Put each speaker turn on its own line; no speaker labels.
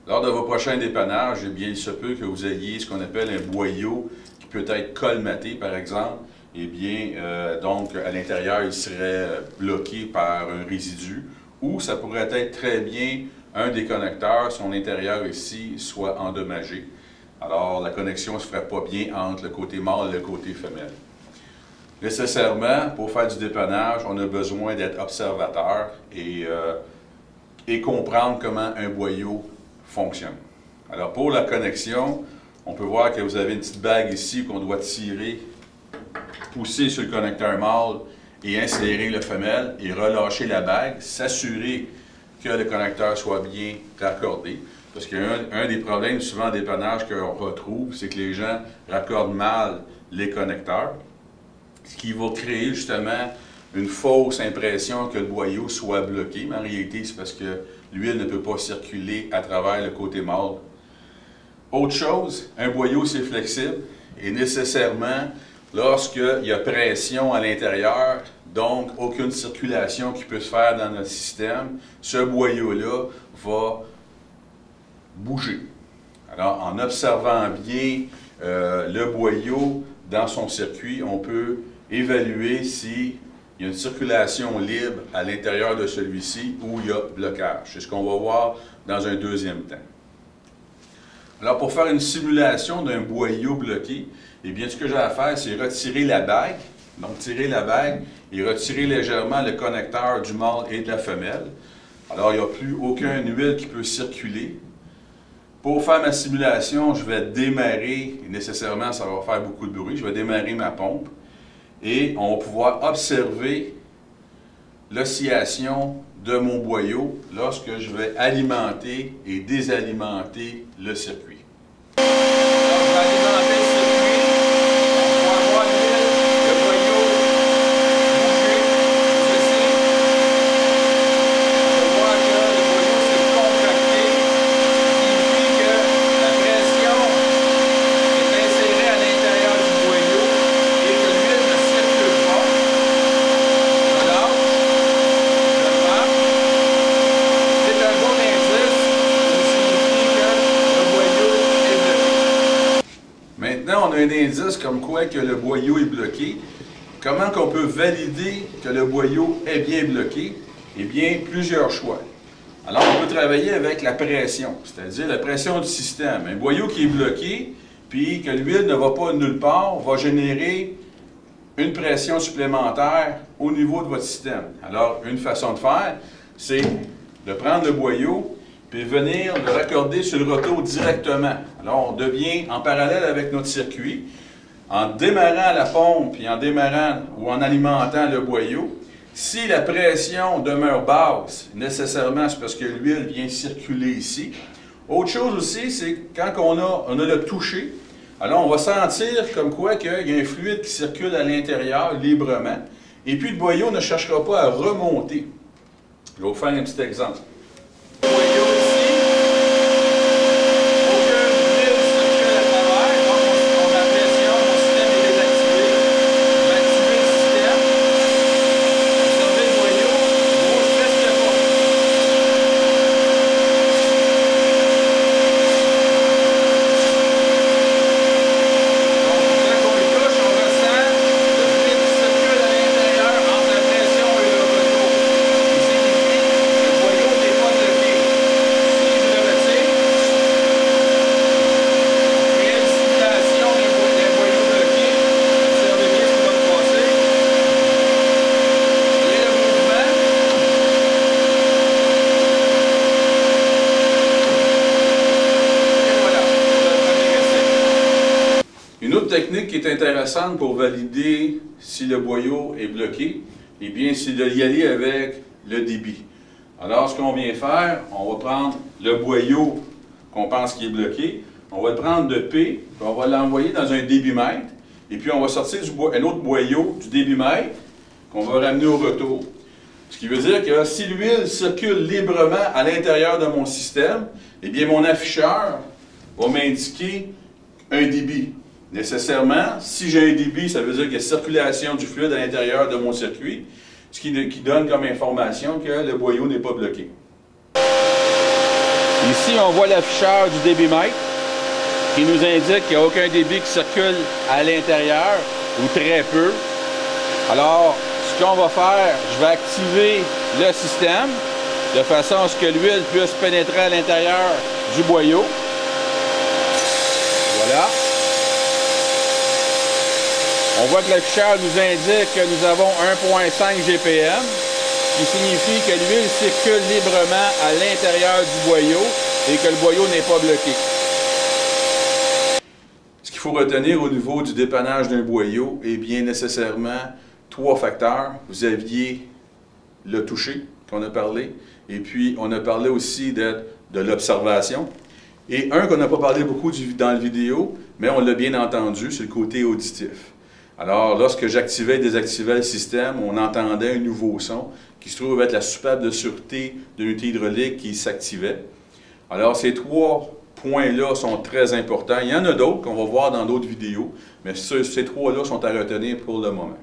Lors de vos prochains dépannages, eh bien, il se peut que vous ayez ce qu'on appelle un boyau qui peut être colmaté, par exemple. Eh bien, donc, à l'intérieur, il serait bloqué par un résidu, ou ça pourrait être très bien un des connecteurs, son intérieur ici, soit endommagé. Alors, la connexion ne se ferait pas bien entre le côté mâle et le côté femelle. Nécessairement, pour faire du dépannage, on a besoin d'être observateur et comprendre comment un boyau fonctionne. Alors, pour la connexion, on peut voir que vous avez une petite bague ici qu'on doit tirer, pousser sur le connecteur mâle et insérer le femelle et relâcher la bague, s'assurer que le connecteur soit bien raccordé. Parce qu'un des problèmes souvent en dépannage qu'on retrouve, c'est que les gens raccordent mal les connecteurs, ce qui va créer justement une fausse impression que le boyau soit bloqué. Mais en réalité, c'est parce que l'huile ne peut pas circuler à travers le côté mâle. Autre chose, un boyau c'est flexible et nécessairement, lorsqu'il y a pression à l'intérieur, donc aucune circulation qui peut se faire dans notre système, ce boyau-là va bouger. Alors, en observant bien le boyau dans son circuit, on peut évaluer s'il y a une circulation libre à l'intérieur de celui-ci ou il y a blocage. C'est ce qu'on va voir dans un deuxième temps. Alors, pour faire une simulation d'un boyau bloqué, eh bien, ce que j'ai à faire, c'est retirer la bague. Donc, tirer la bague et retirer légèrement le connecteur du mâle et de la femelle. Alors, il n'y a plus aucune huile qui peut circuler. Pour faire ma simulation, je vais démarrer, et nécessairement, ça va faire beaucoup de bruit, je vais démarrer ma pompe et on va pouvoir observer l'oscillation de mon boyau lorsque je vais alimenter et désalimenter le circuit. Alors, je vais alimenter le circuit, on va voir le boyau bouger, ceci. On va voir que le boyau s'est contracté, ce qui signifie que la pression est insérée à l'intérieur du boyau et que l'huile ne circule pas. Voilà. C'est un bon indice qui signifie que le boyau est bloqué. Maintenant, on a un indice comme quoi que le boyau est bloqué. Comment qu'on peut valider que le boyau est bien bloqué? Eh bien, plusieurs choix. Alors, on peut travailler avec la pression, c'est-à-dire la pression du système. Un boyau qui est bloqué, puis que l'huile ne va pas nulle part, va générer une pression supplémentaire au niveau de votre système. Alors, une façon de faire, c'est de prendre le boyau puis venir le raccorder sur le rotor directement. Alors, on devient en parallèle avec notre circuit. En démarrant la pompe et en démarrant ou en alimentant le boyau, si la pression demeure basse, nécessairement c'est parce que l'huile vient circuler ici. Autre chose aussi, c'est quand on a le toucher, alors on va sentir comme quoi qu'il y a un fluide qui circule à l'intérieur librement, et puis le boyau ne cherchera pas à remonter. Je vais vous faire un petit exemple. Le boyau ici, aucune huile circule à travers, donc on a pression, mon système est désactivé. Je vais activer le système. Observez le boyau, il ne bouge presque pas. Donc, quand on le touche, on ressent le fluide qui circule à l'intérieur entre la pression et le retour. Ce qui signifie que le boyau n'est pas bloqué. Si je le retire, on crée une simulation d'un boyau bloqué. Observez bien ce qui va se passer. Et le mouvement. Et voilà, c'est le premier essai. Une autre technique qui est intéressante pour valider si le boyau est bloqué, eh bien, c'est de y aller avec le débit. Alors, ce qu'on vient faire, on va prendre le boyau qu'on pense qui est bloqué, on va le prendre de P, puis on va l'envoyer dans un débitmètre, et puis on va sortir un autre boyau du débitmètre qu'on va ramener au retour. Ce qui veut dire que si l'huile circule librement à l'intérieur de mon système, eh bien, mon afficheur va m'indiquer un débit. Nécessairement, si j'ai un débit, ça veut dire qu'il y a circulation du fluide à l'intérieur de mon circuit, ce qui donne comme information que le boyau n'est pas bloqué. Ici, on voit l'afficheur du débitmètre qui nous indique qu'il n'y a aucun débit qui circule à l'intérieur, ou très peu. Alors, ce qu'on va faire, je vais activer le système de façon à ce que l'huile puisse pénétrer à l'intérieur du boyau. Voilà. On voit que l'afficheur nous indique que nous avons 1,5 GPM, qui signifie que l'huile circule librement à l'intérieur du boyau et que le boyau n'est pas bloqué. Ce qu'il faut retenir au niveau du dépannage d'un boyau, est bien nécessairement 3 facteurs. Vous aviez le toucher qu'on a parlé, et puis on a parlé aussi de l'observation. Et un qu'on n'a pas parlé beaucoup dans la vidéo, mais on l'a bien entendu, c'est le côté auditif. Alors, lorsque j'activais et désactivais le système, on entendait un nouveau son qui se trouve être la soupape de sûreté de l'unité hydraulique qui s'activait. Alors, ces 3 points-là sont très importants. Il y en a d'autres qu'on va voir dans d'autres vidéos, mais ces 3-là sont à retenir pour le moment.